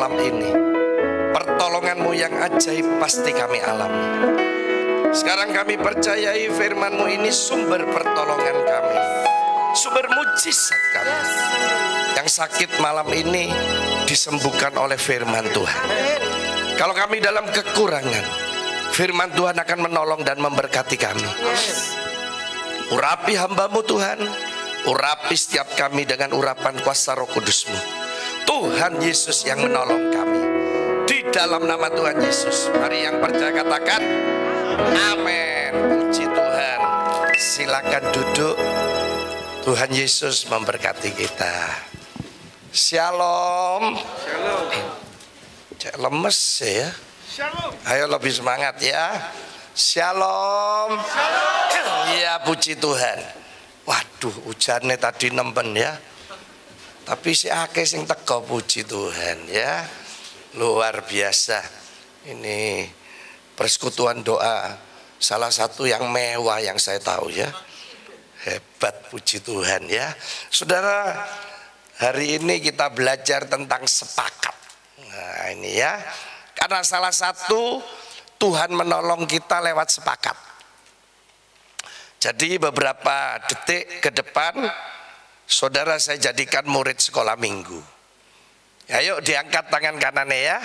malam ini. Pertolongan-Mu yang ajaib pasti kami alami. Sekarang kami percayai firman-Mu ini sumber pertolongan kami, sumber mujizat kami. Yang sakit malam ini disembuhkan oleh firman Tuhan. Kalau kami dalam kekurangan, firman Tuhan akan menolong dan memberkati kami. Urapi hamba-Mu Tuhan, urapi setiap kami dengan urapan kuasa Roh Kudus-Mu. Tuhan Yesus yang menolong kami. Di dalam nama Tuhan Yesus, mari yang percaya katakan amin. Puji Tuhan. Silakan duduk. Tuhan Yesus memberkati kita. Shalom. Shalom. Cek lemes ya. Shalom. Ayo lebih semangat ya. Shalom. Shalom. Iya, puji Tuhan. Waduh, hujannya tadi nemben ya. Tapi si akeh sing teko, puji Tuhan ya. Luar biasa. Ini persekutuan doa salah satu yang mewah yang saya tahu ya. Hebat, puji Tuhan ya. Saudara, hari ini kita belajar tentang sepakat. Nah ini ya. Karena salah satu Tuhan menolong kita lewat sepakat. Jadi beberapa detik ke depan, saudara saya jadikan murid sekolah minggu. Ayo diangkat tangan kanannya ya,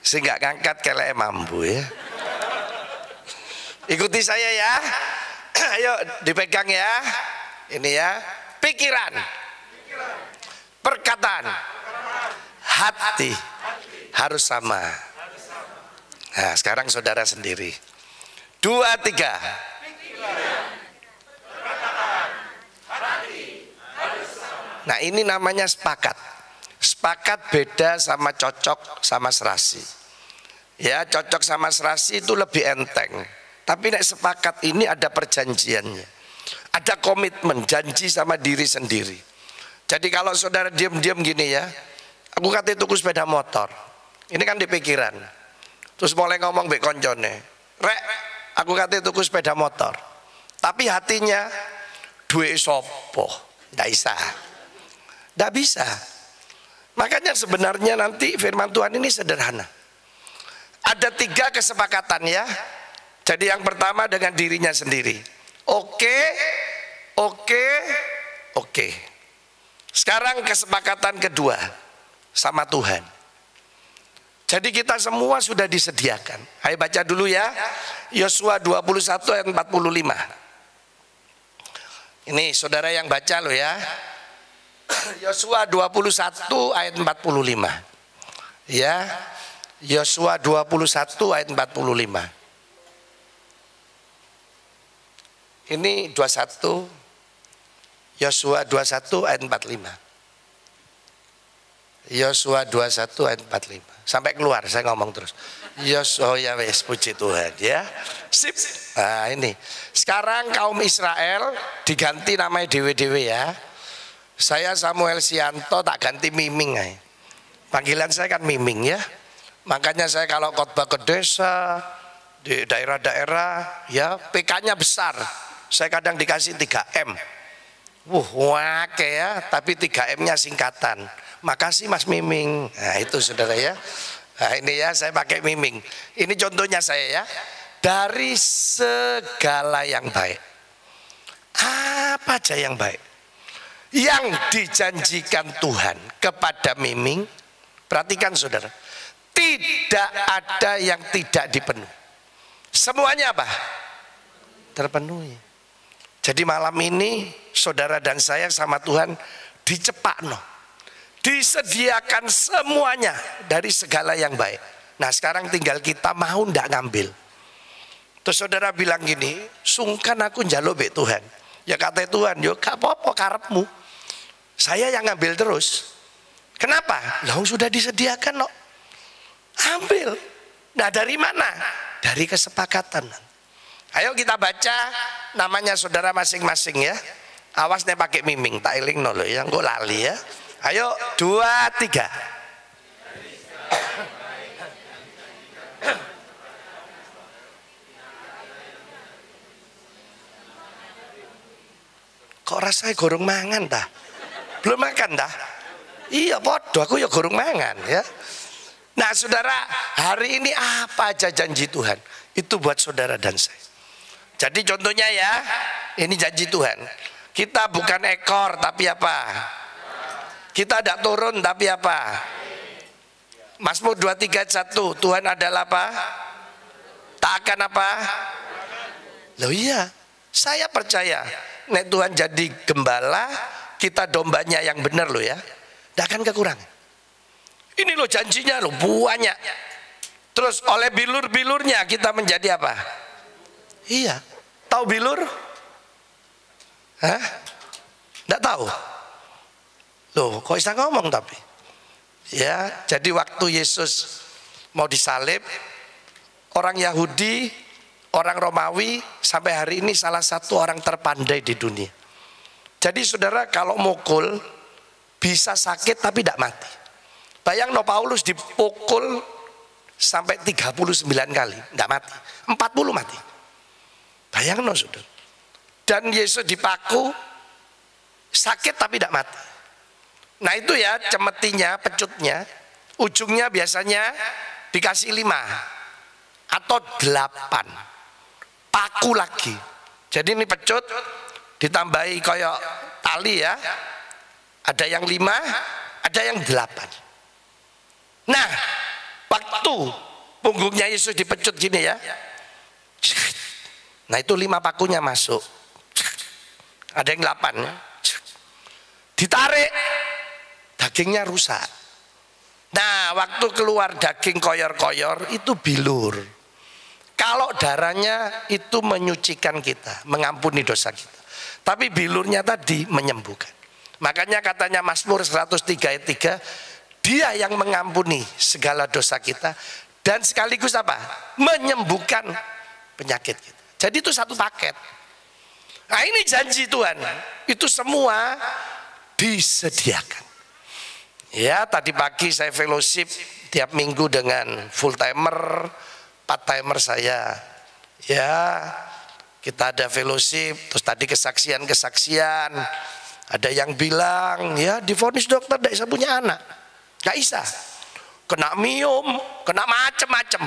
sehingga ngangkat kelek mampu ya. Ikuti saya ya. Ayo dipegang ya. Ini ya, pikiran, perkataan, hati harus sama. Nah sekarang saudara sendiri. 2, 3. Nah ini namanya sepakat. Sepakat beda sama cocok sama serasi. Ya, cocok sama serasi itu lebih enteng. Tapi nek sepakat ini ada perjanjiannya. Ada komitmen, janji sama diri sendiri. Jadi kalau saudara diam-diam gini ya, aku kata tuku sepeda motor. Ini kan di pikiran. Terus mulai ngomong mbek koncone, "Rek, aku kata tuku sepeda motor." Tapi hatinya duwe sopo? Ndak bisa. Ndak bisa. Makanya sebenarnya nanti firman Tuhan ini sederhana. Ada 3 kesepakatan ya. Jadi yang pertama dengan dirinya sendiri. Oke. Sekarang kesepakatan kedua sama Tuhan. Jadi kita semua sudah disediakan. Ayo baca dulu ya. Yosua 21 ayat 45. Ini saudara yang baca loh ya. Yosua 21 ayat 45. Ya. Yosua 21 ayat 45. Ini 21. Yosua 21 ayat 45. Yosua 21 ayat 45. Sampai keluar saya ngomong terus. Yosua ya wes, puji Tuhan ya. Sip. Nah ini. Sekarang kaum Israel diganti namanya dewe-dewe ya. Saya Samuel Sianto tak ganti Miming ya. Panggilan saya kan Miming ya. Makanya saya kalau khotbah ke desa, di daerah-daerah ya PK-nya besar. Saya kadang dikasih 3M. Wake ya, tapi 3M-nya singkatan. Makasih Mas Miming. Nah itu saudara ya. Nah ini ya saya pakai Miming. Ini contohnya saya ya. Dari segala yang baik. Apa aja yang baik yang dijanjikan Tuhan kepada Miming, perhatikan saudara, tidak ada yang tidak dipenuhi. Semuanya apa? Terpenuhi. Jadi malam ini saudara dan saya sama Tuhan dicepakno, disediakan semuanya dari segala yang baik. Nah sekarang tinggal kita mau ndak ngambil. Terus saudara bilang gini, sungkan aku njaluk mbek Tuhan. Ya kata Tuhan, yo gak apa-apa karepmu. Saya yang ngambil terus. Kenapa? Lah sudah disediakan no. Ambil. Nah dari mana? Dari kesepakatan. Ayo kita baca namanya saudara masing-masing ya. Awas nih pakai Miming, tak eling no lo, yang gue lali ya. Ayo 2, 3. Kok rasanya gorong mangan dah? Belum makan dah? Iya podo, aku ya gorong mangan ya. Nah saudara, hari ini apa aja janji Tuhan itu buat saudara dan saya. Jadi contohnya ya, ini janji Tuhan. Kita bukan ekor tapi apa? Kita tidak turun tapi apa? Mazmur 231, Tuhan adalah apa? Tak akan apa? Loh iya, saya percaya nek Tuhan jadi gembala, kita dombanya yang benar loh ya, tidak akan kekurangan. Ini loh janjinya loh banyak. Terus oleh bilur-bilurnya kita menjadi apa? Iya, tahu bilur? Hah? Tidak tahu? Loh kok bisa ngomong tapi? Ya, jadi waktu Yesus mau disalib, orang Yahudi, orang Romawi sampai hari ini salah satu orang terpandai di dunia. Jadi saudara kalau mukul bisa sakit tapi tidak mati. Bayang no Paulus dipukul sampai 39 kali, tidak mati. 40 mati. Bayang no saudara. Dan Yesus dipaku, sakit tapi tidak mati. Nah itu ya cemetinya, pecutnya, ujungnya biasanya dikasih 5 atau 8. Paku lagi. Jadi ini pecut ditambahi koyok tali ya. Ada yang 5, ada yang 8. Nah, waktu punggungnya Yesus dipecut gini ya. Nah itu 5 pakunya masuk. Ada yang 8 ya. Ditarik, dagingnya rusak. Nah waktu keluar daging koyor-koyor itu bilur. Kalau darahnya itu menyucikan kita, mengampuni dosa kita. Tapi bilurnya tadi menyembuhkan. Makanya katanya Mazmur 103 ayat 3, Dia yang mengampuni segala dosa kita dan sekaligus apa? Menyembuhkan penyakit kita. Jadi itu satu paket. Nah ini janji Tuhan. Itu semua disediakan. Ya tadi pagi saya fellowship tiap minggu dengan full timer, part timer saya. Ya kita ada fellowship. Terus tadi kesaksian. Ada yang bilang ya divonis dokter tidak bisa punya anak. Gak bisa, kena miom, kena macem-macem.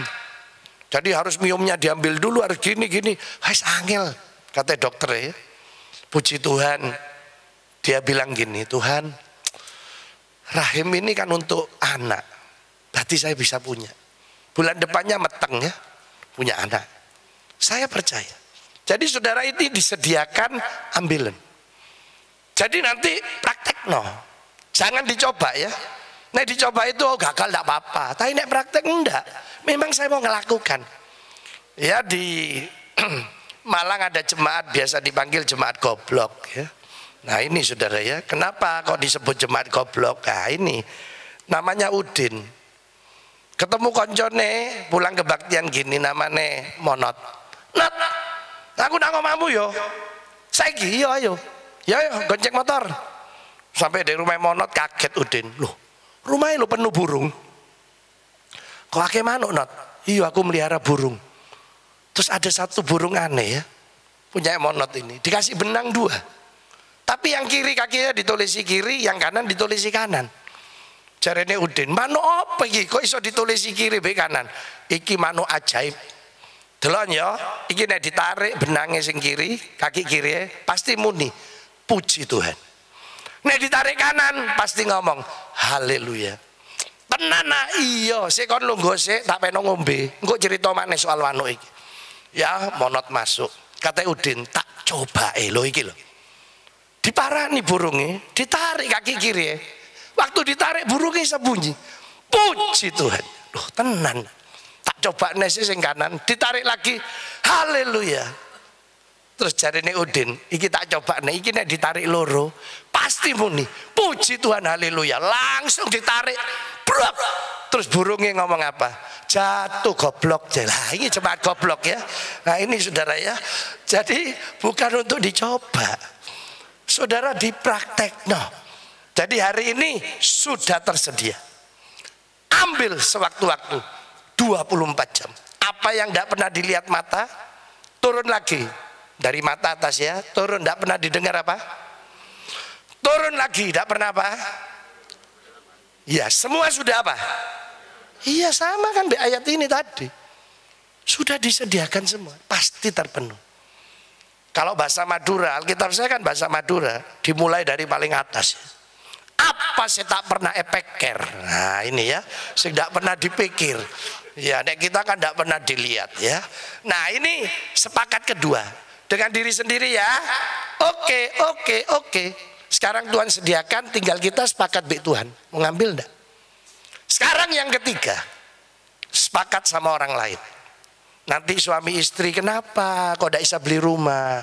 Jadi harus miomnya diambil dulu, harus gini-gini. Harus angel, kata dokter ya. Puji Tuhan, dia bilang gini, Tuhan, rahim ini kan untuk anak. Berarti saya bisa punya. Bulan depannya meteng ya, punya anak. Saya percaya. Jadi saudara ini disediakan ambilan. Jadi nanti praktek no, jangan dicoba ya. Nah dicoba itu gagal tidak apa-apa. Tapi nek praktek enggak. Memang saya mau ngelakukan. Ya di Malang ada jemaat biasa dipanggil jemaat goblok ya. Nah ini saudara ya. Kenapa kok disebut jemaat goblok? Nah ini namanya Udin. Ketemu koncone pulang kebaktian gini namanya Monot. Nat, aku nak ngomamu yo. Saiki yo ayo. Ya gonceng motor. Sampai dari rumah Monot kaget Udin. Loh. Rumahnya lo penuh burung. Kok akeh manuk Not? Iya aku melihara burung. Terus ada satu burung aneh ya, punya Monot ini. Dikasih benang 2. Tapi yang kiri kakinya ditulisi kiri, yang kanan ditulisi kanan. Jarene Udin, manuk apa iki? Kok iso ditulisi kiri be kanan? Iki manuk ajaib. Delon ya, iki nek ditarik benangnya sing kiri, kaki kiri pasti muni. Puji Tuhan. Nek ditarik kanan pasti ngomong haleluya. Tenan iya, sik kon lungguh sik tak peno ngombe. Engko cerita maneh soal manuk iki. Ya, Monot masuk. Kata Udin, tak coba lho iki lho. Diparani burungnya, ditarik kaki kiri. Waktu ditarik burungnya sembunyi. Puji Tuhan. Loh, tenan. Tak coba nasi sing kanan, ditarik lagi. Haleluya. Terus jarine Udin, iki tak coba nih, iki nek ditarik loro, pasti muni. Puji Tuhan, haleluya. Langsung ditarik. Brok. Terus burungnya ngomong apa? Jatuh goblok. Lah ini jemaat goblok ya. Nah ini saudara ya. Jadi bukan untuk dicoba. Saudara dipraktek. No. Jadi hari ini sudah tersedia. Ambil sewaktu-waktu 24 jam. Apa yang tidak pernah dilihat mata, turun lagi. Dari mata atas ya, turun, tidak pernah didengar apa? Turun lagi, tidak pernah apa? Ya, semua sudah apa? Iya sama kan di ayat ini tadi. Sudah disediakan semua, pasti terpenuh. Kalau bahasa Madura, Alkitab saya kan bahasa Madura, dimulai dari paling atas. Apa saya tak pernah epeker. Nah ini ya, saya tidak pernah dipikir. Ya, nek kita kan tidak pernah dilihat ya. Nah ini sepakat kedua dengan diri sendiri ya. Oke. Sekarang Tuhan sediakan, tinggal kita sepakat baik Tuhan. Mau ngambil enggak? Sekarang yang ketiga, sepakat sama orang lain. Nanti suami istri, kenapa kok tidak bisa beli rumah?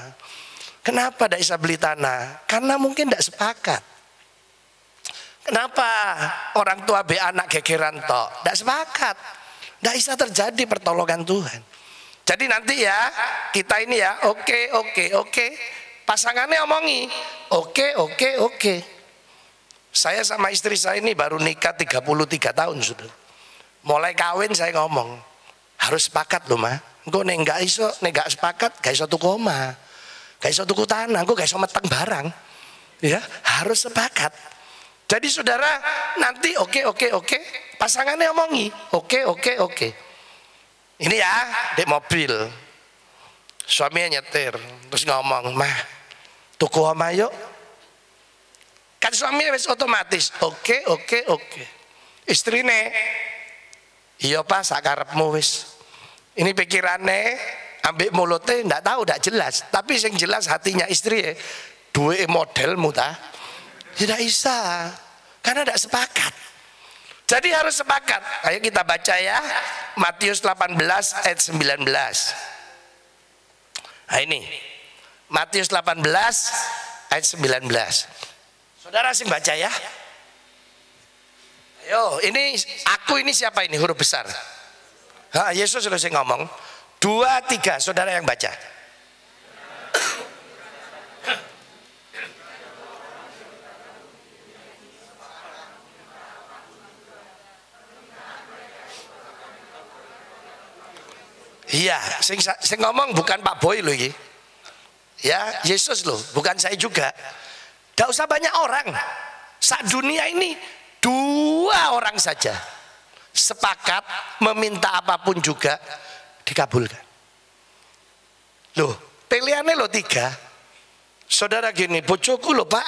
Kenapa tidak bisa beli tanah? Karena mungkin tidak sepakat. Kenapa orang tua be anak gegeran tok? Tidak sepakat. Tidak bisa terjadi pertolongan Tuhan. Jadi nanti ya, kita ini ya, oke. Pasangannya omongi, oke. Saya sama istri saya ini baru nikah 33 tahun sudah. Mulai kawin saya ngomong, harus sepakat loh mah. Engko nek enggak sepakat, gak iso tuku omah. Gak iso tuku tanah, engko gak iso meteng barang. Ya, harus sepakat. Jadi saudara, nanti oke. Pasangannya omongi, oke. Ini ya, di mobil. Suaminya nyetir, terus ngomong, "Mah, tuku omah yuk." Kan suaminya wis otomatis, oke. Istrine, "Iya Pak, sakarepmu wis." Ini pikirannya, ambek mulutnya ndak tahu, ndak jelas. Tapi yang jelas hatinya istri ya, duwe modelmu ta. Tidak bisa, karena ndak sepakat. Jadi harus sepakat. Ayo kita baca ya, Matius 18 ayat 19. Nah ini, Matius 18 ayat 19. Saudara sing baca ya. Ayo, ini aku ini siapa ini huruf besar? Yesus sudah saya ngomong. 2, 3, saudara yang baca. Iya, sing ngomong bukan Pak Boy loh ini. Ya, Yesus loh, bukan saya juga. Gak usah banyak orang. Saat dunia ini 2 orang saja sepakat meminta apapun juga dikabulkan. Loh, pilihannya loh 3. Saudara gini, bojoku loh Pak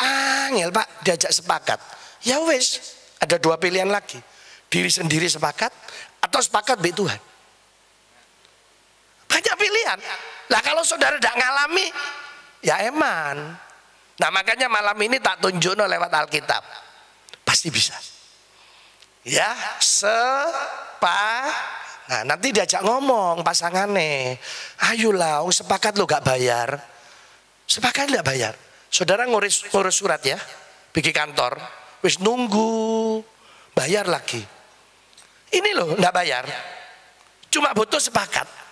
angel Pak diajak sepakat. Ya wes, ada 2 pilihan lagi. Diri sendiri sepakat atau sepakat baik Tuhan. Banyak pilihan. Lah kalau saudara tidak ngalami, ya eman. Nah makanya malam ini tak tunjukno lewat Alkitab. Pasti bisa. Ya, nah nanti diajak ngomong pasangannya. Ayolah, sepakat lo gak bayar. Sepakat gak bayar. Saudara ngurus surat ya, pergi kantor, wis nunggu bayar lagi. Ini loh gak bayar. Cuma butuh sepakat.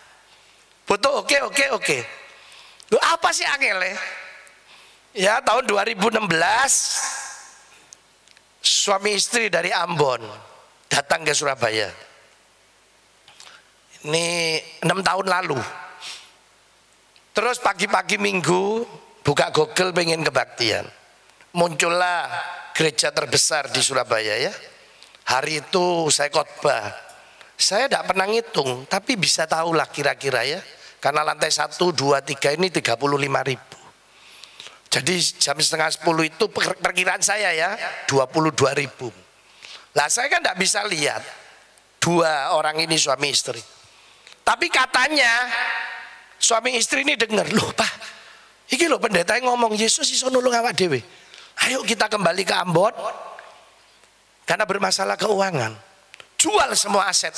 Butuh oke. Loh apa sih angele? Ya tahun 2016 suami istri dari Ambon datang ke Surabaya. Ini 6 tahun lalu. Terus pagi-pagi Minggu buka Google pengen kebaktian. Muncullah gereja terbesar di Surabaya ya. Hari itu saya khotbah. Saya tidak pernah ngitung, tapi bisa tahulah kira-kira ya. Karena lantai 1, 2, 3 ini 35.000. Jadi jam setengah 10 itu perkiraan saya ya 22.000. Lah saya kan tidak bisa lihat 2 orang ini suami istri. Tapi katanya suami istri ini dengar, loh Pak, iki loh pendeta yang ngomong Yesus iso nulung awak dhewe. Ayo kita kembali ke Ambon karena bermasalah keuangan. Jual semua aset,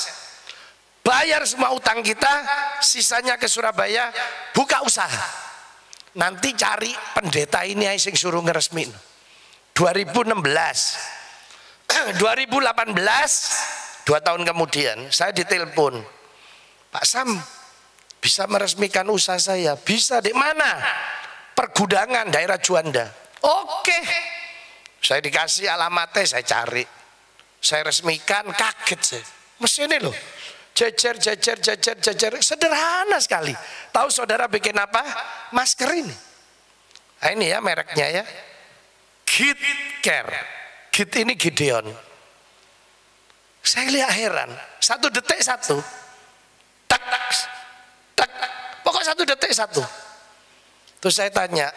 bayar semua utang kita, sisanya ke Surabaya, buka usaha. Nanti cari pendeta ini yang suruh ngeresmin. 2016 2018 2 tahun kemudian saya ditelepon, Pak Sam bisa meresmikan usaha saya. Bisa di mana? Pergudangan daerah Juanda. Oke. Saya dikasih alamatnya, saya cari, saya resmikan. Kaget saya, mesinnya loh jejer, sederhana sekali. Tahu saudara bikin apa? Masker ini. Nah, ini ya mereknya ya, Git Care. Git ini Gideon. Saya lihat heran, 1 detik 1. Tak, tak, pokok 1 detik 1. Terus saya tanya,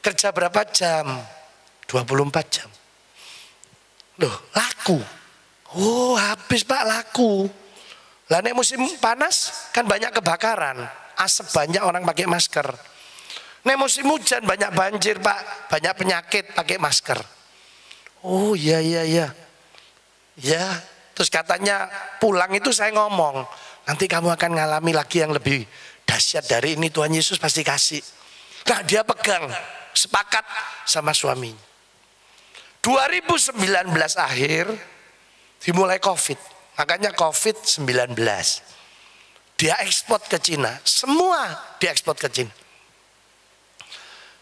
kerja berapa jam? 24 jam. Loh, laku. Oh, habis Pak, laku. Lah nek musim panas kan banyak kebakaran, asap banyak, orang pakai masker. Nek musim hujan banyak banjir Pak, banyak penyakit, pakai masker. Oh iya. Ya, terus katanya pulang itu saya ngomong, nanti kamu akan ngalami lagi yang lebih dahsyat dari ini, Tuhan Yesus pasti kasih. Nah dia pegang, sepakat sama suaminya. 2019 akhir dimulai COVID. Makanya COVID-19 dia ekspor ke Cina, semua diekspor ke Cina.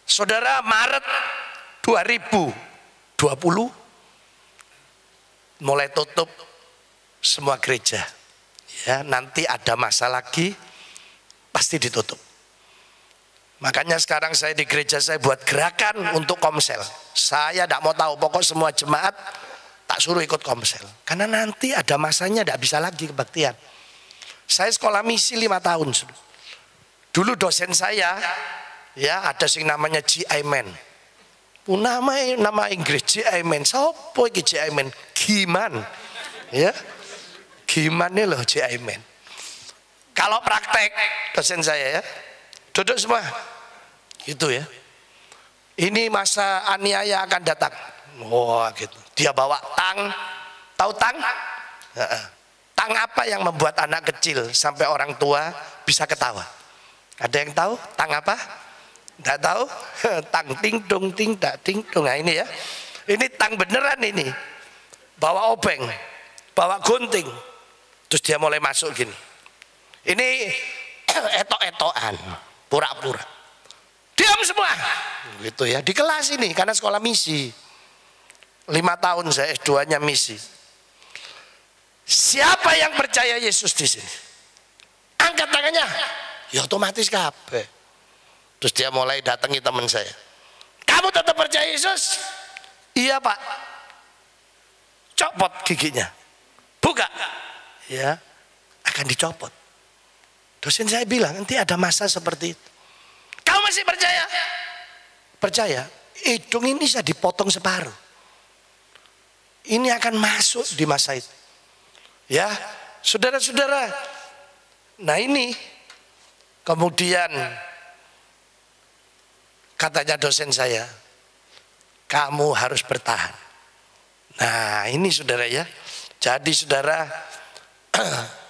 Saudara, Maret 2020 mulai tutup semua gereja. Ya, nanti ada masa lagi pasti ditutup. Makanya sekarang saya di gereja saya buat gerakan untuk komsel. Saya tidak mau tahu, pokok semua jemaat tak suruh ikut komsel. Karena nanti ada masanya tidak bisa lagi kebaktian. Saya sekolah misi 5 tahun. Dulu dosen saya, ya ada sing namanya G.I. Man. Nama Inggris G.I. Man. Sopo iki G.I. Man? Giman. Ya. Giman ini loh G.I. Man. Kalau praktek dosen saya ya, duduk semua. Gitu ya. Ini masa aniaya akan datang. Wah gitu. Dia bawa tang, tahu tang? Tang apa yang membuat anak kecil sampai orang tua bisa ketawa? Ada yang tahu? Tang apa? Tidak tahu? Tang ting dong ting tak ting dong. Nah ini ya. Ini tang beneran ini. Bawa obeng, bawa gunting. Terus dia mulai masuk gini. Ini etok-etokan, pura-pura. Diam semua. Gitu ya. Di kelas ini karena sekolah misi. 5 tahun saya S2-nya misi. Siapa yang percaya Yesus di sini? Angkat tangannya. Ya otomatis kabeh. Terus dia mulai datangi teman saya. Kamu tetap percaya Yesus? Iya Pak. Copot giginya. Buka. Ya, akan dicopot. Dosen saya bilang nanti ada masa seperti itu. Kamu masih percaya? Percaya. Hidung ini bisa dipotong separuh. Ini akan masuk di masa itu. Ya, saudara-saudara. Nah ini kemudian katanya dosen saya, kamu harus bertahan. Nah ini saudara ya. Jadi saudara,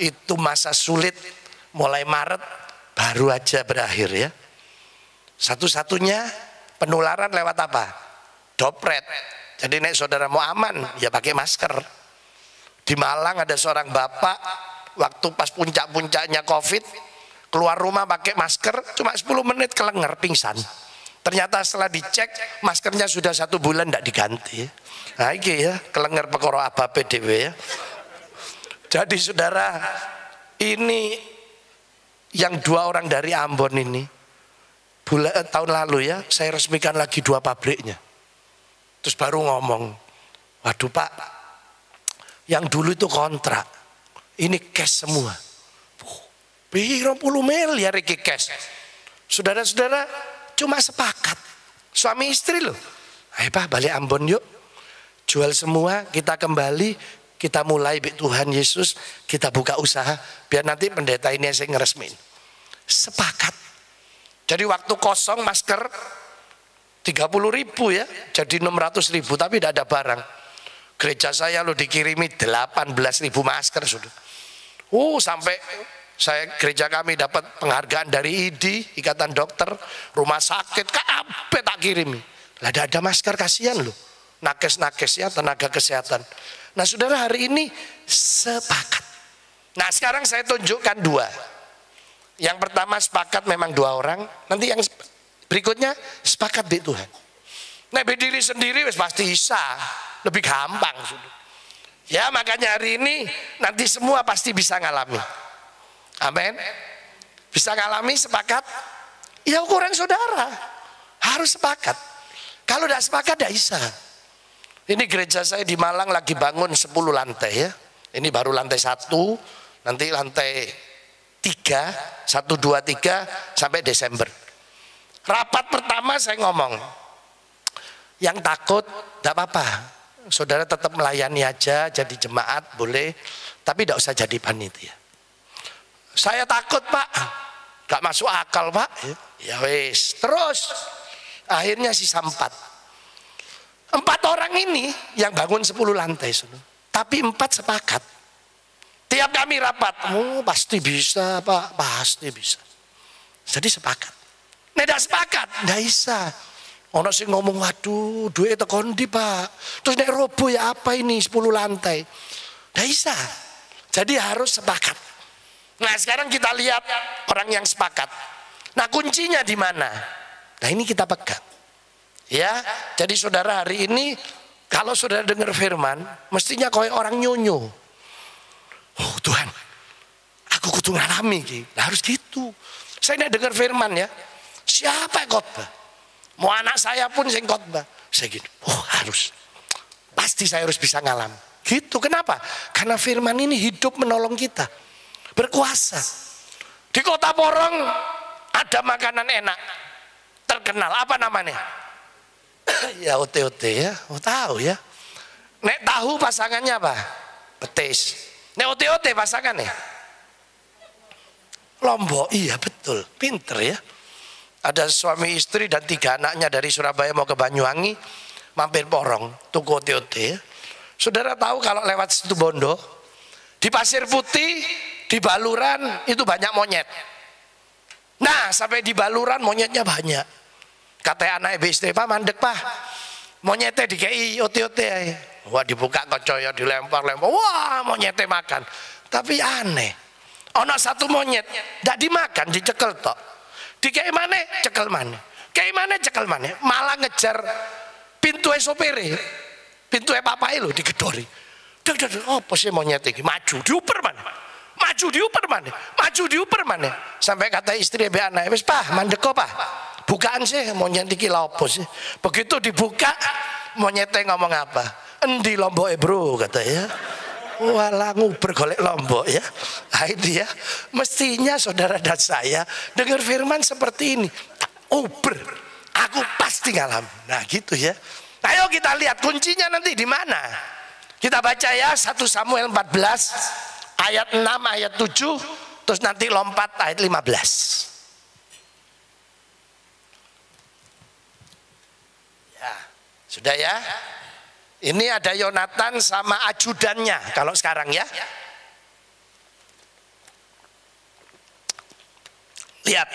itu masa sulit mulai Maret baru aja berakhir ya. Satu-satunya penularan lewat apa? Dopret. Jadi nek saudara mau aman ya pakai masker. Di Malang ada seorang bapak waktu pas puncak-puncaknya COVID keluar rumah pakai masker cuma 10 menit kelenger pingsan. Ternyata setelah dicek maskernya sudah 1 bulan tidak diganti. Nah ini ya kelenger perkara apa PDW ya. Jadi saudara, ini yang 2 orang dari Ambon ini tahun lalu ya saya resmikan lagi 2 pabriknya. Terus baru ngomong, waduh Pak, yang dulu itu kontrak, ini cash semua. 20 miliar iki cash. Saudara-saudara cuma sepakat, suami istri loh. Ayo Pak balik Ambon yuk, jual semua, kita kembali, kita mulai Tuhan Yesus, kita buka usaha, biar nanti pendeta ini yang ngeresmin. Sepakat. Jadi waktu kosong masker 30.000 ya, jadi 600.000 tapi tidak ada barang. Gereja saya lo dikirimi 18.000 masker sudah. Sampai saya gereja kami dapat penghargaan dari ID, Ikatan Dokter, rumah sakit, kabeh tak kirimi. Lah ada masker kasihan loh. Nakes-nakes ya, tenaga kesehatan. Nah saudara hari ini sepakat. Nah sekarang saya tunjukkan 2. Yang pertama sepakat memang 2 orang. Nanti yang berikutnya sepakat di Tuhan. Nah berdiri sendiri pasti bisa. Lebih gampang sudah. Ya makanya hari ini nanti semua pasti bisa ngalami. Amin. Bisa ngalami sepakat. Ya ukuran saudara. Harus sepakat. Kalau tidak sepakat tidak bisa. Ini gereja saya di Malang lagi bangun 10 lantai ya. Ini baru lantai 1, nanti lantai 3, 1, 2, 3 sampai Desember. Rapat pertama saya ngomong, yang takut tidak apa-apa, saudara tetap melayani aja, jadi jemaat boleh, tapi tidak usah jadi panitia. Saya takut Pak, gak masuk akal Pak. Ya wis, terus akhirnya sisa 4 orang ini yang bangun 10 lantai, tapi 4 sepakat. Tiap kami rapat, pasti bisa Pak, pasti bisa. Jadi sepakat. Tidak sepakat, tidak bisa. Ono sing ngomong, waduh duit tekon ndi Pak, terus nek robo ya apa ini 10 lantai. Tidak bisa. Jadi harus sepakat. Nah sekarang kita lihat orang yang sepakat. Nah kuncinya di mana? Nah ini kita pegang. Ya, jadi saudara hari ini kalau saudara dengar firman, mestinya kau orang nyonyo. Oh Tuhan, aku kudu ngalami gitu. Nah, harus gitu. Saya tidak dengar firman ya. Siapa yang khotbah? Mau anak saya pun yang khotbah. Saya gitu. Oh harus. Pasti saya harus bisa ngalami. Gitu. Kenapa? Karena firman ini hidup menolong kita. Berkuasa. Di Kota Porong ada makanan enak. Terkenal. Apa namanya? Ya ote-ote ya. Oh tahu ya. Nek tahu pasangannya apa? Petis. Nek ote-ote pasangannya? Lombok. Iya betul. Pinter ya. Ada suami istri dan 3 anaknya dari Surabaya mau ke Banyuwangi, mampir Porong, tuku ote-ote ya. Saudara tahu kalau lewat Situbondo, di Pasir Putih, di Baluran itu banyak monyet. Nah sampai di Baluran monyetnya banyak. Kata anak ibu istri, Pak mandek Pak, monyetnya dikei ote-ote. Wah dibuka kocoyo, dilempar-lempar, wah monyetnya makan. Tapi aneh, ono satu monyet, tidak dimakan, dicekel tok. Dikei mana, cekel mana. Kei mana, cekel mana. Malah ngejar pintu sopere. Pintu papai lo digedori. Apa sih monyet ini? Maju, diuper mana? Maju, diuper mana? Maju, diuper mana? Sampai kata istri be anak, wis Pak, mandek kok Pak. Bukaan sih monyet iki lha opo sih. Begitu dibuka, monyetnya ngomong apa? Endi Lombok bro, kata ya. Walah nguber golek Lombok ya. Nah ini ya. Mestinya saudara dan saya dengar firman seperti ini. Uber, aku pasti ngalamin. Nah gitu ya. Ayo kita lihat kuncinya nanti di mana. Kita baca ya 1 Samuel 14 ayat 6 ayat 7 terus nanti lompat ayat 15. Ya, sudah ya. Ini ada Yonatan sama ajudannya kalau sekarang ya. Lihat,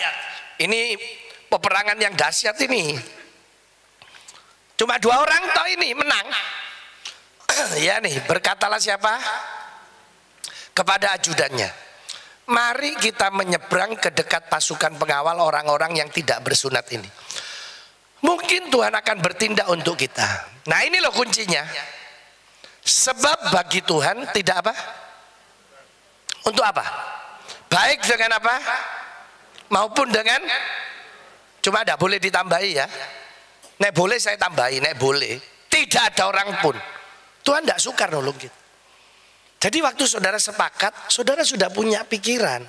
ini peperangan yang dahsyat ini. Cuma 2 orang toh ini menang. Ya nih, berkatalah siapa? Kepada ajudannya. Mari kita menyeberang ke dekat pasukan pengawal orang-orang yang tidak bersunat ini. Mungkin Tuhan akan bertindak untuk kita. Nah ini loh kuncinya. Sebab bagi Tuhan tidak apa? Untuk apa? Baik dengan apa? Maupun dengan, cuma tidak boleh ditambahi ya. Nek boleh saya tambahi, nek boleh. Tidak ada orang pun. Tuhan tidak suka nolong kita. Jadi waktu saudara sepakat, saudara sudah punya pikiran.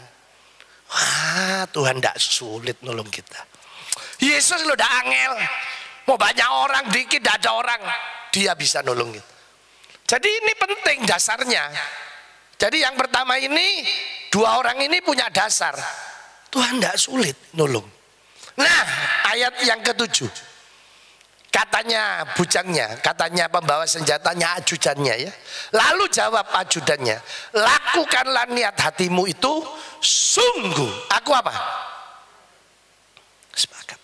Wah Tuhan tidak sulit nolong kita. Yesus lo udah angel, mau banyak orang dikit tidak ada orang, dia bisa nolong kita. Jadi ini penting dasarnya. Jadi yang pertama ini 2 orang ini punya dasar. Tuhan tidak sulit nolong. Nah ayat yang ke-7, katanya bujangnya, katanya pembawa senjatanya ajudannya ya. Lalu jawab ajudannya, lakukanlah niat hatimu itu sungguh. Aku apa? Sepakat.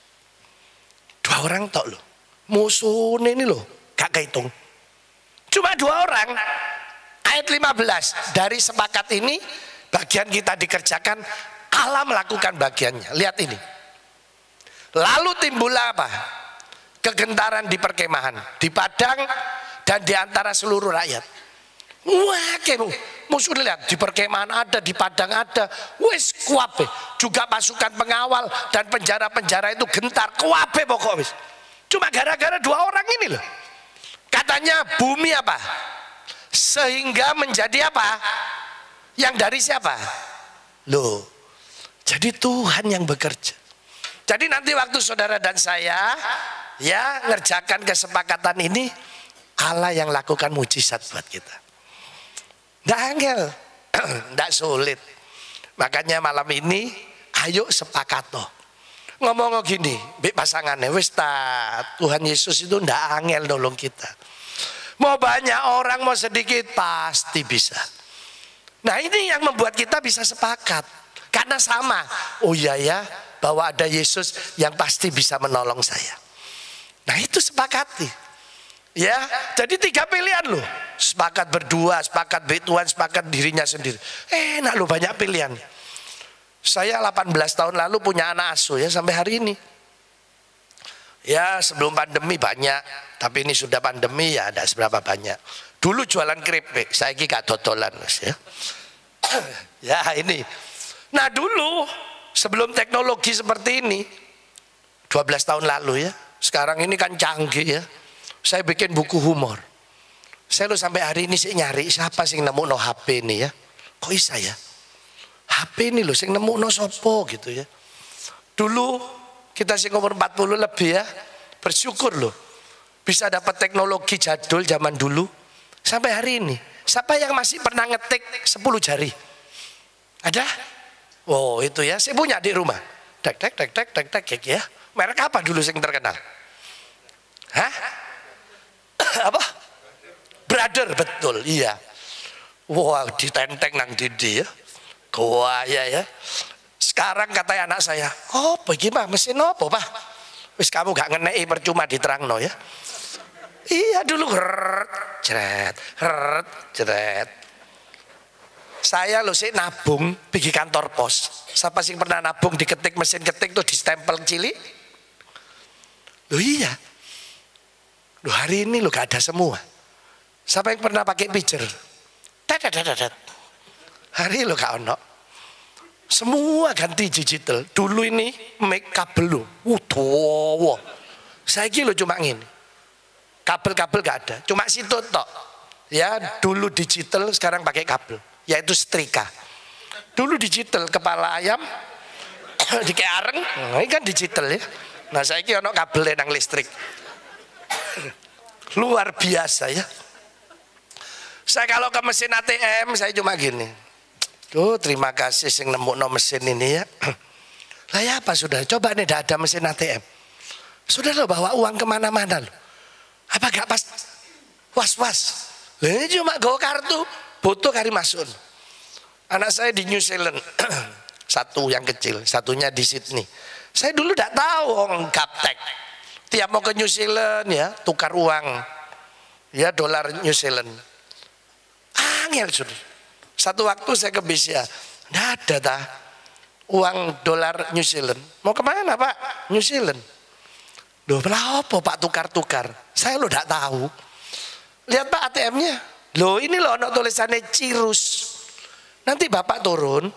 2 orang tok loh. Musuhnya ini loh, gak kehitung. Cuma 2 orang. Ayat 15, dari sepakat ini bagian kita dikerjakan, Allah melakukan bagiannya. Lihat ini. Lalu timbullah apa? Kegentaran di perkemahan, di padang dan di antara seluruh rakyat. Wah, musuh lihat di perkemahan ada, di padang ada, wis kuabe. Juga pasukan pengawal dan penjara-penjara itu gentar, kuabe pokok wis. Cuma gara-gara 2 orang ini loh. Katanya bumi apa? Sehingga menjadi apa? Yang dari siapa? Loh, jadi Tuhan yang bekerja. Jadi nanti waktu saudara dan saya ya ngerjakan kesepakatan ini, Allah yang lakukan mujizat buat kita. Nggak angel, nggak sulit. Makanya malam ini ayo sepakat toh. Ngomong gini, pasangannya, wis Tuhan Yesus itu ndak angel nolong kita. Mau banyak orang, mau sedikit, pasti bisa. Nah ini yang membuat kita bisa sepakat. Karena sama, oh iya ya, bahwa ada Yesus yang pasti bisa menolong saya. Nah itu sepakati. Ya, jadi 3 pilihan loh. Sepakat berdua, sepakat Tuhan, sepakat dirinya sendiri. Enak loh, banyak pilihan. Saya 18 tahun lalu punya anak asuh ya sampai hari ini. Ya sebelum pandemi banyak, tapi ini sudah pandemi ya ada seberapa banyak. Dulu jualan keripik, saya ini gak dodolan mas ya. Ya ini. Nah dulu sebelum teknologi seperti ini, 12 tahun lalu ya. Sekarang ini kan canggih ya. Saya bikin buku humor. Saya lo sampai hari ini sih nyari siapa sih nemu no HP ini ya. Kok bisa ya? HP ini loh sing nemu no sopo gitu ya. Dulu kita sih umur 40 lebih ya, bersyukur loh bisa dapat teknologi jadul zaman dulu sampai hari ini. Siapa yang masih pernah ngetik 10 jari? Ada? Oh itu ya, saya punya di rumah. Tek ya. Merek apa dulu sing terkenal? Hah? Apa? Brother, betul, iya. Wah, ditenteng nang didi ya. Wah ya. Sekarang kata anak saya, oh bagaimana mesin apa pak? Wis kamu gak ngenei percuma diterangno ya. Iya dulu jeret. Saya lo sih nabung pergi kantor pos. Siapa sih pernah nabung diketik mesin ketik tuh di stempel cilik? Loh iya. Loh hari ini lo gak ada semua. Siapa yang pernah pakai pager? Hari lo gak ono. Semua ganti digital. Dulu ini make kabel lo. Wow. Saya lo cuma ini. Kabel-kabel gak ada. Cuma situ tok. Ya dulu digital, sekarang pakai kabel. Yaitu setrika. Dulu digital kepala ayam dikei areng. Nah, ini kan digital ya. Nah saya ono kabel nang listrik. Luar biasa ya. Saya kalau ke mesin ATM saya cuma gini. Tuh terima kasih sing nemu no mesin ini ya. Lah ya apa sudah? Coba nih ada mesin ATM. Sudah lo bawa uang kemana-mana lo. Apa gak pas? Was-was. Lah ini cuma go kartu, foto kari masuk. Anak saya di New Zealand. Satu yang kecil, satunya di Sydney. Saya dulu tidak tahu orang gaptek. Tiap mau ke New Zealand ya tukar uang. Ya dolar New Zealand. Angel sudah. Satu waktu saya ke Bisya, nggak ada dah uang dolar New Zealand. Mau kemana pak? New Zealand. Loh berapa pak tukar-tukar? Saya lo nggak tahu. Lihat pak ATM-nya. Loh ini loh ono tulisannya Cirrus. Nanti bapak turun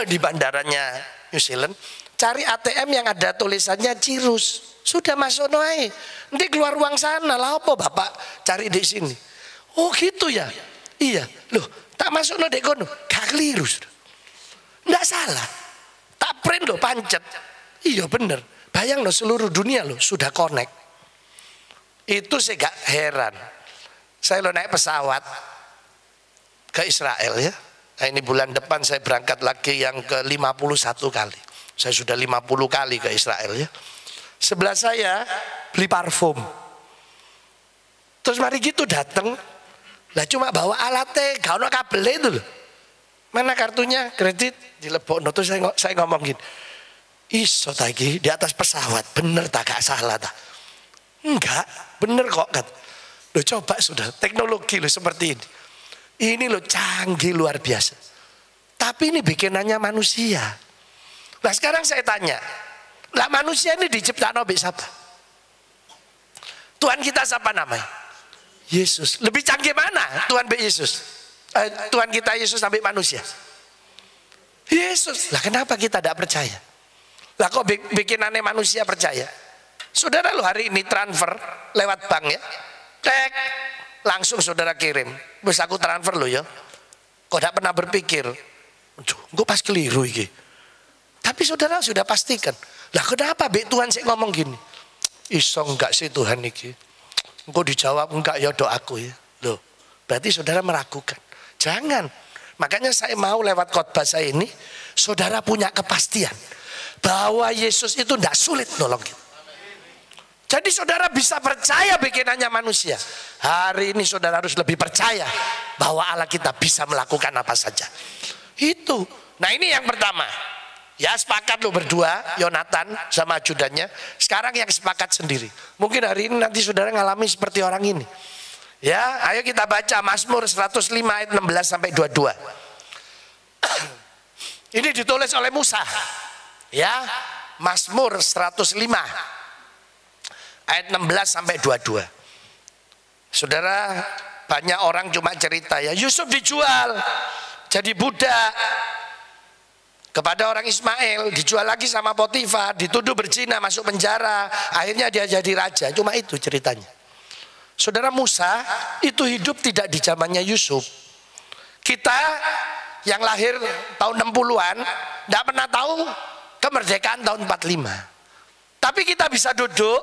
di bandaranya New Zealand, cari ATM yang ada tulisannya Cirrus. Sudah masuk noai. Nanti keluar uang sana. Lah apa bapak cari di sini? Oh gitu ya. Iya. Loh tak masuk no dek kono, gak keliru. Nggak salah. Tak print loh pancet. Iya bener. Bayang loh seluruh dunia loh sudah connect. Itu saya gak heran. Saya lo naik pesawat ke Israel ya. Nah ini bulan depan saya berangkat lagi yang ke 51 kali. Saya sudah 50 kali ke Israel ya. Sebelah saya beli parfum. Terus mari gitu datang. Lah cuma bawa alatnya, gak ada kabel itu loh. Mana kartunya kredit dilebokno. Terus saya ngomong gini, iso tadi di atas pesawat, bener tak gak salah tak? Enggak, bener kok kan. Loh coba sudah teknologi loh seperti ini. Ini loh canggih luar biasa. Tapi ini bikinannya manusia. Nah sekarang saya tanya, lah manusia ini diciptakan oleh siapa? Tuhan kita siapa namanya? Yesus. Lebih canggih mana Tuhan Yesus? Tuhan kita Yesus sampai manusia. Yesus. Lah kenapa kita tidak percaya? Lah kok bikinannya manusia percaya? Saudara lo hari ini transfer lewat bank ya. Tek. langsung saudara kirim. Wis aku transfer lo ya. Kok tidak pernah berpikir, gue pas keliru iki. Tapi saudara sudah pastikan. Lah kenapa Tuhan sih ngomong gini? Iso enggak sih Tuhan iki? Engkau dijawab enggak ya doaku ya. Loh, berarti saudara meragukan. Jangan. Makanya saya mau lewat khotbah saya ini, saudara punya kepastian bahwa Yesus itu enggak sulit nolong kita. Jadi saudara bisa percaya bikinannya manusia. Hari ini saudara harus lebih percaya bahwa Allah kita bisa melakukan apa saja. Itu. Nah ini yang pertama. Ya sepakat lo berdua, Yonatan sama ajudannya. Sekarang yang sepakat sendiri. Mungkin hari ini nanti saudara ngalami seperti orang ini. Ya, ayo kita baca Mazmur 105 ayat 16 sampai 22. Ini ditulis oleh Musa. Ya, Mazmur 105 ayat 16 sampai 22. Saudara, banyak orang cuma cerita ya, Yusuf dijual jadi budak kepada orang Ismail, dijual lagi sama Potifar, dituduh berzina, masuk penjara, akhirnya dia jadi raja. Cuma itu ceritanya. Saudara, Musa itu hidup tidak di zamannya Yusuf. Kita yang lahir tahun 60-an tidak pernah tahu kemerdekaan tahun 45. Tapi kita bisa duduk,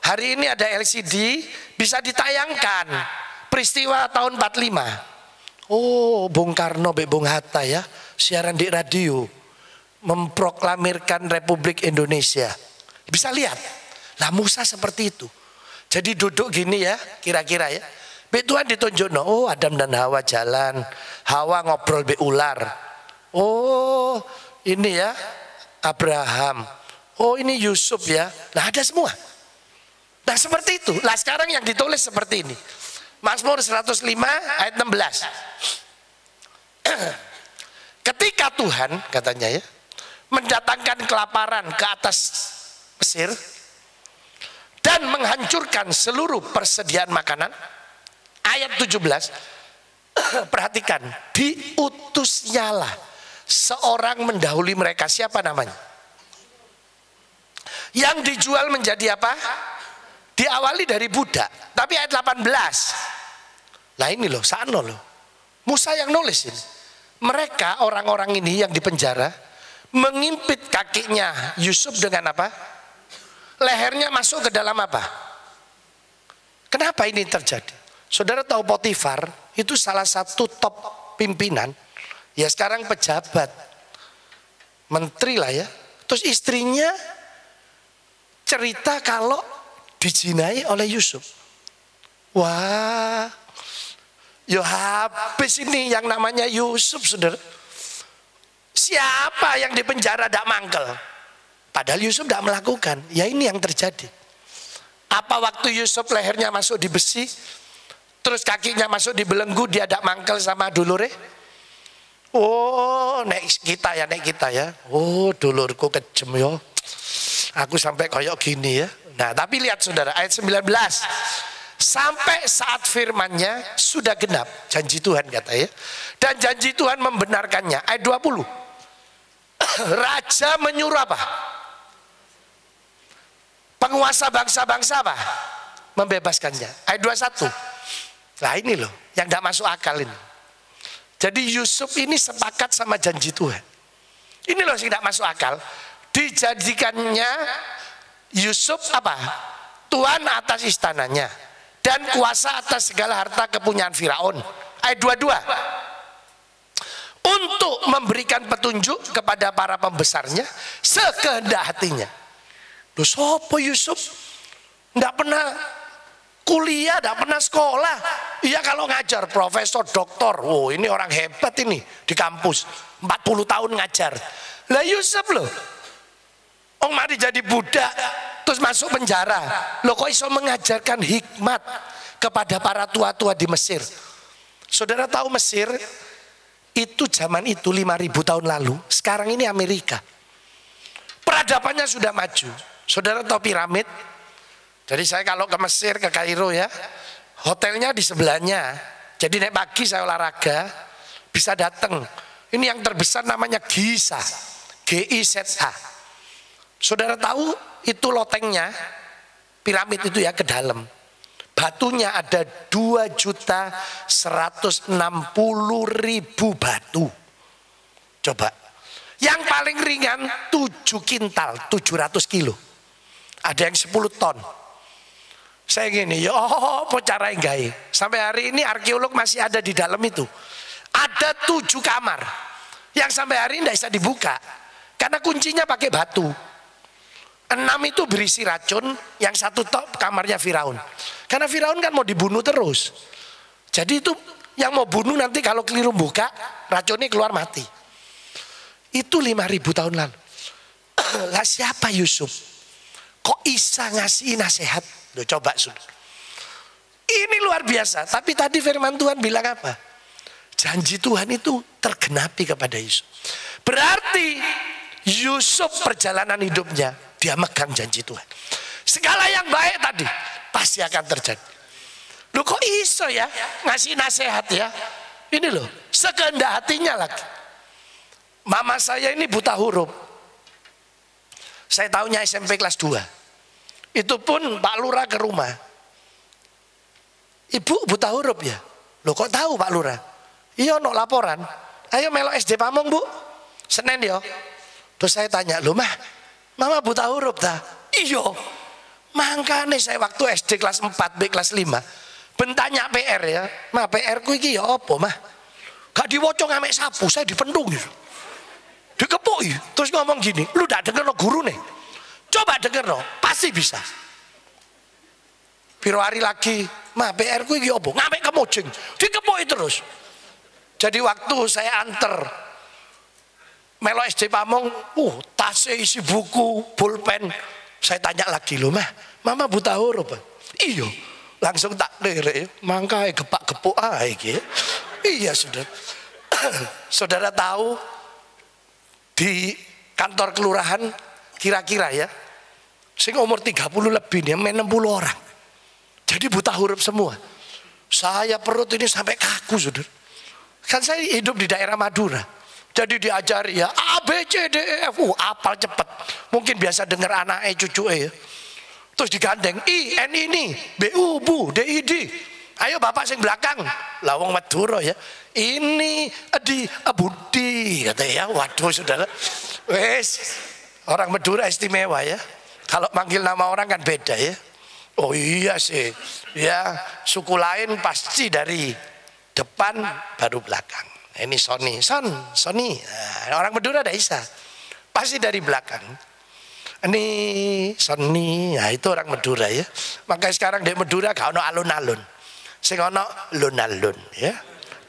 hari ini ada LCD, bisa ditayangkan peristiwa tahun 45. Oh, Bung Karno, Bung Hatta ya, siaran di radio, memproklamirkan Republik Indonesia. Bisa lihat, lah Musa seperti itu. Jadi duduk gini ya, kira-kira ya. Tuhan ditunjuk, oh Adam dan Hawa jalan, Hawa ngobrol be ular. Oh, ini ya Abraham. Oh, ini Yusuf ya. Nah, ada semua. Nah seperti itu. Nah sekarang yang ditulis seperti ini. Mazmur 105 ayat 16. Ketika Tuhan katanya ya mendatangkan kelaparan ke atas Mesir dan menghancurkan seluruh persediaan makanan. Ayat 17. Perhatikan, diutusnyalah seorang mendahului mereka. Siapa namanya? Yang dijual menjadi apa? Diawali dari budak. Tapi ayat 18. Lah ini loh, sano loh. Musa yang nulis ini. Mereka orang-orang ini yang dipenjara mengimpit kakinya Yusuf dengan apa? Lehernya masuk ke dalam apa? Kenapa ini terjadi? Saudara tahu Potifar itu salah satu top pimpinan. Ya sekarang pejabat. Menteri lah ya. Terus istrinya cerita kalau dijinai oleh Yusuf. Wah, ya habis ini yang namanya Yusuf, saudara. Siapa yang dipenjara tidak mangkel? Padahal Yusuf tidak melakukan. Ya ini yang terjadi. Apa waktu Yusuf lehernya masuk di besi, terus kakinya masuk di belenggu, dia tidak mangkel sama dulure? Oh, nek kita ya. Oh, dulurku kejem yo. Aku sampai koyok gini ya. Nah tapi lihat saudara ayat 19. Sampai saat firmannya sudah genap. Janji Tuhan kata ya. Dan janji Tuhan membenarkannya. Ayat 20. Raja menyuruh apa? Penguasa bangsa-bangsa apa? Membebaskannya. Ayat 21. Nah ini loh yang tidak masuk akal ini. Jadi Yusuf ini sepakat sama janji Tuhan. Ini loh yang tidak masuk akal. Dijadikannya Yusuf apa? Tuhan atas istananya dan kuasa atas segala harta kepunyaan Firaun. Ayat 22. Untuk memberikan petunjuk kepada para pembesarnya sekehendak hatinya. Loh sopo Yusuf? Tidak pernah kuliah, tidak pernah sekolah. Iya kalau ngajar profesor, doktor. Oh ini orang hebat ini di kampus. 40 tahun ngajar. Lah Yusuf loh. Mari jadi budak terus masuk penjara. Loh kok iso mengajarkan hikmat kepada para tua-tua di Mesir. Saudara tahu Mesir itu zaman itu 5.000 tahun lalu. Sekarang ini Amerika. Peradabannya sudah maju. Saudara tahu piramid? Jadi saya kalau ke Mesir, ke Kairo ya, hotelnya di sebelahnya. Jadi naik pagi saya olahraga, bisa datang. Ini yang terbesar namanya Giza, GIZA. Saudara tahu itu lotengnya, piramid itu ya ke dalam. Batunya ada 2.160.000 batu. Coba. Yang paling ringan 7 kintal, 700 kilo. Ada yang 10 ton. Saya gini, ya apa cara yang sampai hari ini arkeolog masih ada di dalam itu. Ada 7 kamar yang sampai hari ini tidak bisa dibuka karena kuncinya pakai batu. 6 itu berisi racun, yang 1 tok kamarnya Firaun. Karena Firaun kan mau dibunuh terus. Jadi itu yang mau bunuh nanti kalau keliru buka, racunnya keluar mati. Itu 5.000 tahun lalu. Lah siapa Yusuf? Kok Isa ngasih nasihat? Loh, coba sudah. Ini luar biasa. Tapi tadi firman Tuhan bilang apa? Janji Tuhan itu tergenapi kepada Yusuf. Berarti Yusuf perjalanan hidupnya dia megang janji Tuhan. Segala yang baik tadi pasti akan terjadi. Loh kok iso ya ngasih nasihat ya? Ini loh sekehendak hatinya lagi. Mama saya ini buta huruf. Saya tahunya SMP kelas 2. Itu pun Pak Lurah ke rumah. Ibu buta huruf ya? Loh kok tahu Pak Lurah? Iya no laporan. Ayo melok SD Pamong Bu. Senin yo. Terus saya tanya, loh mah, mama buta huruf dah? Iya. Makanya saya waktu SD kelas 4, B kelas 5. Bentanya PR ya. Mah PR ku iki ya apa mah? Gak diwocong ngamek sapu, saya dipendung gitu. Dikepui, terus ngomong gini, lu gak denger no guru nih? Coba denger no, pasti bisa. Piro hari lagi, mah PR ku iki apa? Ngamek kemojeng, dikepui terus. Jadi waktu saya anter melo SD Pamong, tasnya isi buku, pulpen. Saya tanya lagi loh, mah, mama buta huruf? Iya, langsung tak lirik, mangkai gepak-gepuk aja. Iya sudah. Saudara tahu di kantor kelurahan kira-kira ya, sing umur 30 lebih nih, 60 orang. Jadi buta huruf semua. Saya perut ini sampai kaku saudara. Kan saya hidup di daerah Madura. Jadi diajari ya A, B, C, D, E, F, apal cepet. Mungkin biasa dengar anak cucu ya. Terus digandeng I, N ini, B, U, Bu, D, I, D. Ayo bapak sing belakang. Lawang Madura ya. Ini Edi, Budi katanya ya. Waduh saudara. Wes, orang Madura istimewa ya. Kalau manggil nama orang kan beda ya. Oh iya sih. Ya, suku lain pasti dari depan baru belakang. Ini Sony. Nah, orang Madura ada Isa. Pasti dari belakang. Ini Sony. Nah, itu orang Madura ya. Makanya sekarang di Madura gak ono alun-alun. Sing ono lun-alun ya.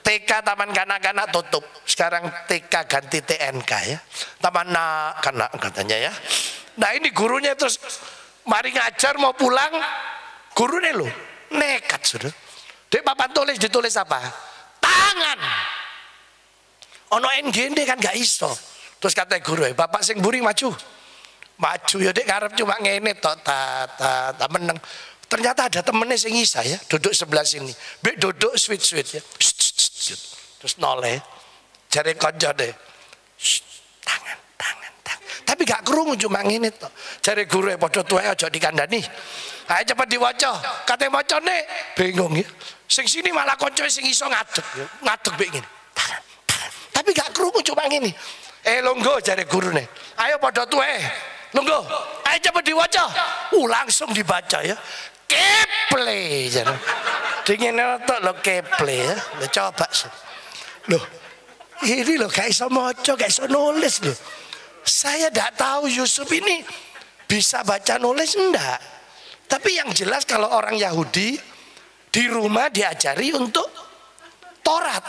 TK Taman Kanak-kanak tutup. Sekarang TK ganti TNK ya. Taman Kanak katanya ya. Nah, ini gurunya terus mari ngajar mau pulang. Gurunya loh nekat sudah. Di papan tulis ditulis apa? Tangan. Ono NGND kan gak iso. Terus kata guru, bapak sing buri maju. Maju ya dek ngarep cuma ngene tok ta meneng. Ternyata ada temennya sing isa ya, duduk sebelah sini. Bek duduk sweet ya. Terus noleh. Jare kanca deh. Tangan. Tapi gak krungu cuma ngene tok. Jare guru padha tuwek aja dikandani. Ayo cepet diwaca. Kate macane bingung ya. Sing sini malah kanca sing iso ngadeg ya. Ngadeg bek ngene. Tapi gak krungu cuma ngene. Longgo jare gurune. Ayo padha tuwek. Longgo. Ayo cepet diwaca. Langsung dibaca ya. Keple jare. Dingin tok lo keple ya. Lo coba sih. Loh. Ini lo gak iso maca, gak iso nulis loh. Saya tidak tahu Yusuf ini bisa baca nulis enggak. Tapi yang jelas kalau orang Yahudi di rumah diajari untuk Taurat.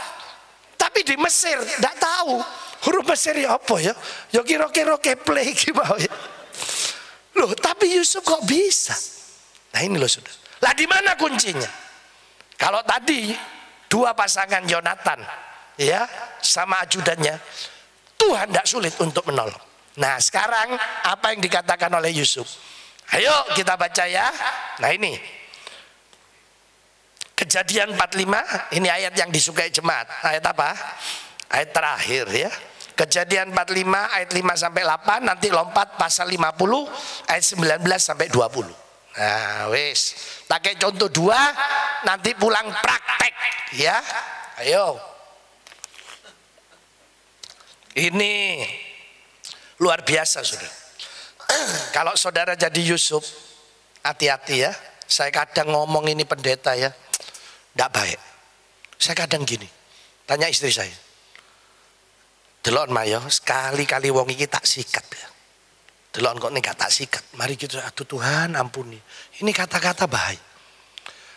Tapi di Mesir tidak tahu huruf Mesir ya apa ya. Ya kira-kira keple gimana ya. Loh, tapi Yusuf kok bisa? Nah ini loh sudah. Lah di mana kuncinya? Kalau tadi dua pasangan Yonatan ya sama ajudannya, Tuhan tidak sulit untuk menolong. Nah sekarang apa yang dikatakan oleh Yusuf? Ayo kita baca ya. Nah ini Kejadian 45. Ini ayat yang disukai jemaat. Ayat apa? Ayat terakhir ya. Kejadian 45 ayat 5 sampai 8. Nanti lompat pasal 50 ayat 19 sampai 20. Nah, wis. Tak kayak contoh 2, nanti pulang praktek, ya. Ayo. Ini luar biasa, Saudara. Kalau saudara jadi Yusuf, hati-hati ya. Saya kadang ngomong ini pendeta ya, tidak baik. Saya kadang gini, tanya istri saya, delon mayo sekali-kali wong iki tak sikat ya. Delon kok nih gak tak sikat. Mari kita, aduh Tuhan ampuni. Ini kata-kata bahaya.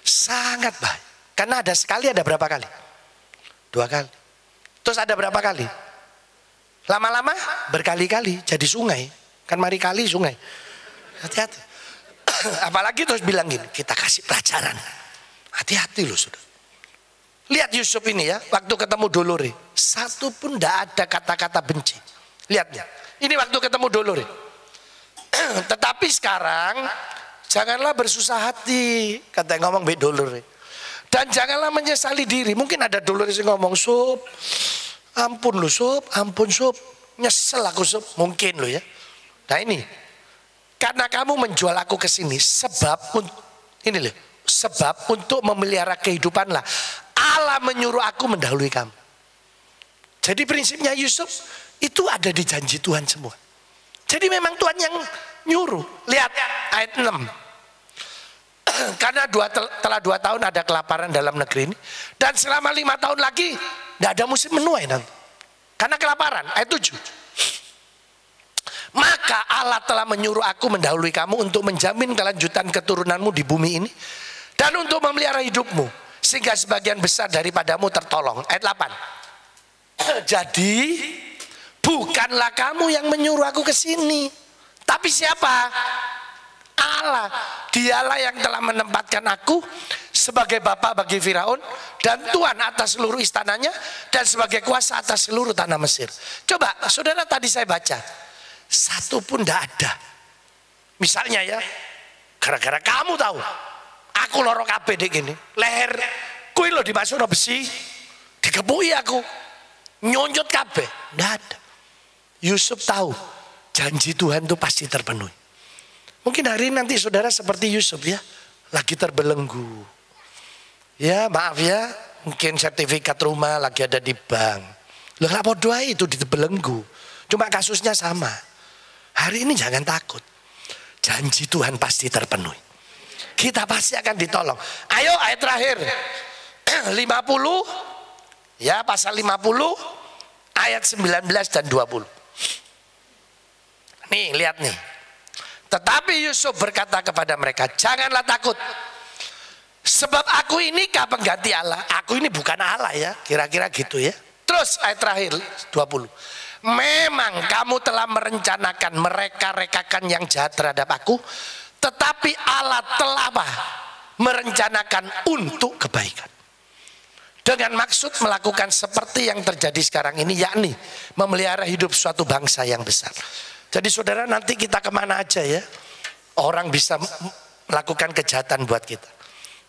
Sangat bahaya. Karena ada sekali, ada berapa kali? 2 kali. Terus ada berapa kali? Lama-lama berkali-kali jadi sungai. Kan mari kali sungai. Hati-hati. Apalagi terus bilang gini, kita kasih pelajaran. Hati-hati loh Saudara. Lihat Yusuf ini ya, waktu ketemu Dolore, satu pun tidak ada kata-kata benci. Lihat ya, ini waktu ketemu Dolore. Tetapi sekarang janganlah bersusah hati, kata yang ngomong Mbak Dolore. Dan janganlah menyesali diri. Mungkin ada Dolore yang ngomong, Sup, ampun lu Sup, ampun Sup, nyesel aku Sup. Mungkin lo ya. Nah ini, karena kamu menjual aku ke sini sebab ini loh, sebab untuk memelihara kehidupan lah. Allah menyuruh aku mendahului kamu. Jadi prinsipnya Yusuf itu ada di janji Tuhan semua. Jadi memang Tuhan yang nyuruh. Lihat ayat 6. Karena telah 2 tahun ada kelaparan dalam negeri ini, dan selama 5 tahun lagi tidak ada musim menuai nanti. Karena kelaparan. Ayat 7. Maka Allah telah menyuruh aku mendahului kamu untuk menjamin kelanjutan keturunanmu di bumi ini dan untuk memelihara hidupmu sehingga sebagian besar daripadamu tertolong. Ayat 8. Jadi bukanlah kamu yang menyuruh aku ke sini, tapi siapa? Allah. Dialah yang telah menempatkan aku sebagai bapak bagi Firaun dan tuan atas seluruh istananya dan sebagai kuasa atas seluruh tanah Mesir. Coba saudara, tadi saya baca, satu pun tidak ada. Misalnya ya, gara-gara kamu tahu, aku loro kabeh dek gini, leher kui lo dimasuk besi, dikepui aku, nyonjot kabeh, tidak ada. Yusuf tahu janji Tuhan itu pasti terpenuhi. Mungkin hari ini nanti saudara seperti Yusuf ya, lagi terbelenggu. Ya maaf ya, mungkin sertifikat rumah lagi ada di bank. Loh kenapa doa itu diterbelenggu? Cuma kasusnya sama. Hari ini jangan takut. Janji Tuhan pasti terpenuhi. Kita pasti akan ditolong. Ayo ayat terakhir. 50. Ya pasal 50. Ayat 19 dan 20. Nih lihat nih. Tetapi Yusuf berkata kepada mereka, janganlah takut. Sebab aku ini kah pengganti Allah. Aku ini bukan Allah ya. Kira-kira gitu ya. Terus ayat terakhir 20. Memang kamu telah merencanakan mereka-rekakan yang jahat terhadap aku, tetapi Allah telah merencanakan untuk kebaikan. Dengan maksud melakukan seperti yang terjadi sekarang ini, yakni memelihara hidup suatu bangsa yang besar. Jadi saudara, nanti kita kemana aja ya, orang bisa melakukan kejahatan buat kita.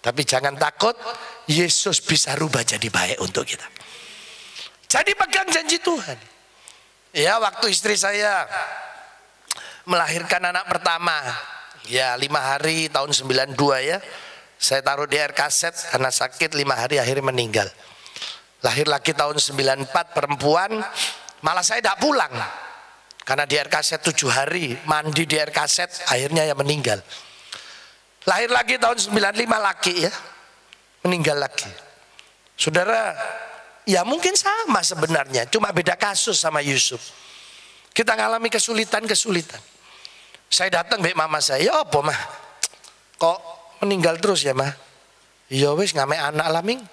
Tapi jangan takut, Yesus bisa rubah jadi baik untuk kita. Jadi pegang janji Tuhan. Ya waktu istri saya melahirkan anak pertama, ya 5 hari tahun 92 ya, saya taruh di air kaset karena sakit 5 hari akhirnya meninggal. Lahir lagi tahun 94 perempuan, malah saya tidak pulang karena di air kaset 7 hari, mandi di air kaset akhirnya ya meninggal. Lahir lagi tahun 95 laki ya, meninggal lagi. Saudara, ya mungkin sama sebenarnya, cuma beda kasus sama Yusuf. Kita ngalami kesulitan-kesulitan. Saya datang mbak mama saya, ya apa mah? Kok meninggal terus ya mah? Ya wis ngame anak lah ming.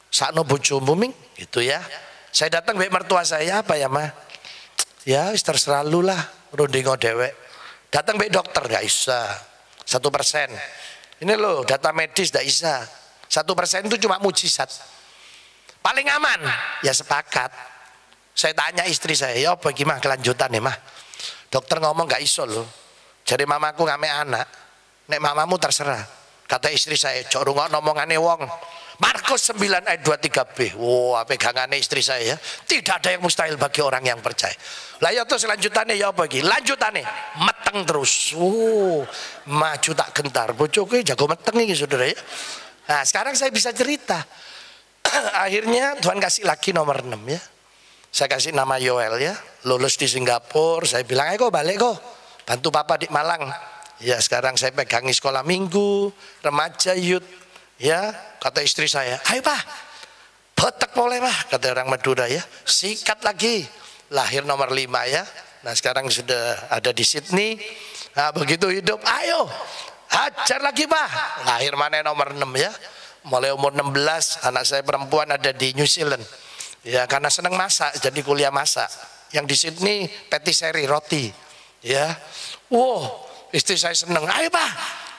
Sakno bojomu ming, gitu ya. Saya datang mbak mertua saya, apa ya mah? Ya wis terserah lu lah, rundingo dewek. Datang mbak dokter gak bisa. 1%. Ini loh data medis gak bisa. 1% itu cuma mujizat. Paling aman, ya sepakat. Saya tanya istri saya, ya apa gimana kelanjutan nih mah? Dokter ngomong gak iso loh. Jadi mamaku ngame anak. Nek mamamu terserah. Kata istri saya, cok rungok ngomongane wong. Markus 9 ayat 23b. Wah, pegangannya istri saya ya. Tidak ada yang mustahil bagi orang yang percaya. Lah ya terus lanjutannya ya apa iki? Lanjutannya meteng terus. Maju tak gentar. Bojoku jago meteng iki Saudara ya. Nah, sekarang saya bisa cerita. Akhirnya Tuhan kasih lagi nomor 6 ya. Saya kasih nama Yoel ya. Lulus di Singapura. Saya bilang, ayo kok balik kok. Bantu papa di Malang. Ya sekarang saya pegangi sekolah minggu, remaja, youth. Ya, kata istri saya, ayo pak, botek boleh pak, kata orang Madura ya. Sikat lagi. Lahir nomor 5 ya. Nah sekarang sudah ada di Sydney. Nah begitu hidup, ayo hajar lagi pak. Lahir mana nomor 6 ya. Mulai umur 16, anak saya perempuan ada di New Zealand. Ya karena senang masak, jadi kuliah masak. Yang di Sydney patisserie roti. Ya, wow. Istri saya seneng, ayo pak,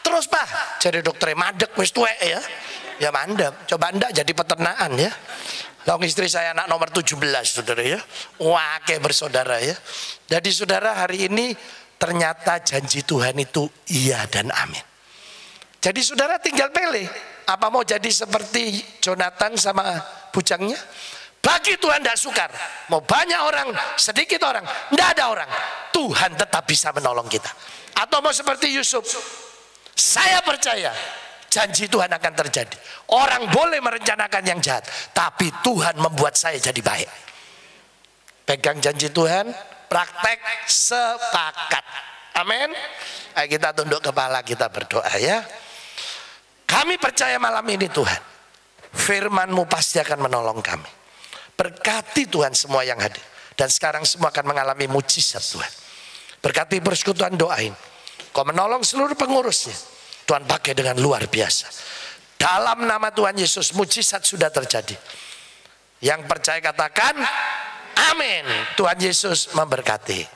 terus pak. Jadi dokternya mandek, wis tuwek ya. Ya mandek, coba ndak jadi peternakan ya. Lalu istri saya anak nomor 17 Saudara ya. Wah kayak bersaudara ya. Jadi saudara hari ini ternyata janji Tuhan itu iya dan amin. Jadi saudara tinggal pilih. Apa mau jadi seperti Jonathan sama bujangnya? Bagi Tuhan tidak sukar. Mau banyak orang, sedikit orang, tidak ada orang. Tuhan tetap bisa menolong kita. Atau mau seperti Yusuf, saya percaya janji Tuhan akan terjadi. Orang boleh merencanakan yang jahat, tapi Tuhan membuat saya jadi baik. Pegang janji Tuhan, praktek, sepakat. Amin. Ayo kita tunduk kepala, kita berdoa ya. Kami percaya malam ini Tuhan, firman-Mu pasti akan menolong kami. Berkati Tuhan semua yang hadir. Dan sekarang semua akan mengalami mujizat Tuhan. Berkati persekutuan doain. Kau menolong seluruh pengurusnya. Tuhan pakai dengan luar biasa. Dalam nama Tuhan Yesus mujizat sudah terjadi. Yang percaya katakan amin. Tuhan Yesus memberkati.